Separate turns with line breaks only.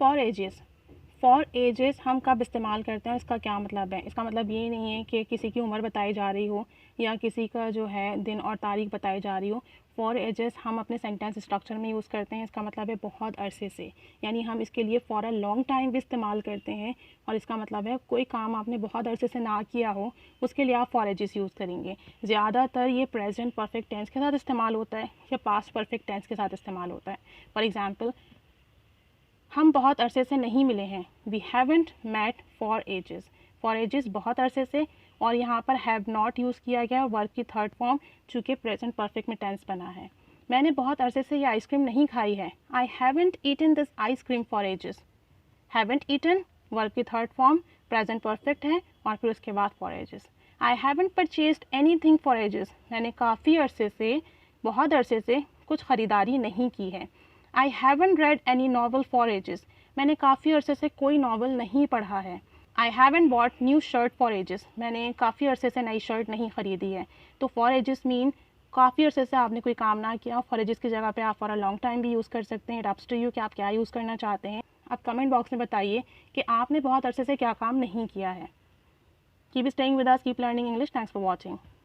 For ages, for edges हम कब इस्तेमाल करते हैं, इसका क्या मतलब है? इसका मतलब ये नहीं है कि किसी की उम्र बताई जा रही हो या किसी का जो है दिन और तारीख बताई जा रही हो। फॉर एजेस हम अपने सेंटेंस स्ट्रक्चर में यूज़ करते हैं। इसका मतलब है बहुत अरसे से, यानी हम इसके लिए फॉर अ लॉन्ग टाइम भी इस्तेमाल करते हैं। और इसका मतलब है कोई काम आपने बहुत अरसे से ना किया हो, उसके लिए आप फॉर एजेस यूज़ करेंगे। ज़्यादातर ये प्रेजेंट परफेक्ट टेंस के साथ इस्तेमाल होता है या पास्ट परफेक्ट टेंस के साथ इस्तेमाल होता है। फॉर एग्ज़ाम्पल, हम बहुत अरसे से नहीं मिले हैं, we haven't met for ages. For ages बहुत अरसे से, और यहाँ पर हैव नॉट यूज़ किया गया वर्ब की थर्ड फॉर्म, चूँकि प्रेजेंट परफेक्ट में टेंस बना है। मैंने बहुत अरसे से ये आइसक्रीम नहीं खाई है, I haven't eaten this ice cream for ages. Haven't eaten verb की थर्ड फॉर्म, प्रेजेंट परफेक्ट है, और फिर उसके बाद for ages. I haven't purchased anything for ages, मैंने काफ़ी अरसे से, बहुत अरसे से कुछ ख़रीदारी नहीं की है। I haven't read any novel for ages, मैंने काफ़ी अरसे से कोई नावल नहीं पढ़ा है। I haven't bought new shirt for ages, मैंने काफ़ी अरसे से नई शर्ट नहीं ख़रीदी है। तो फॉर एजेस मीन काफ़ी अरसे से आपने कोई काम ना किया। फॉर एजेस की जगह पे आप फॉर अ लॉन्ग टाइम भी यूज़ कर सकते हैं। इट अप्स टू यू कि आप क्या यूज़ करना चाहते हैं। आप कमेंट बॉक्स में बताइए कि आपने बहुत अरसे से क्या काम नहीं किया है। Keep staying with us, keep learning English. Thanks for watching.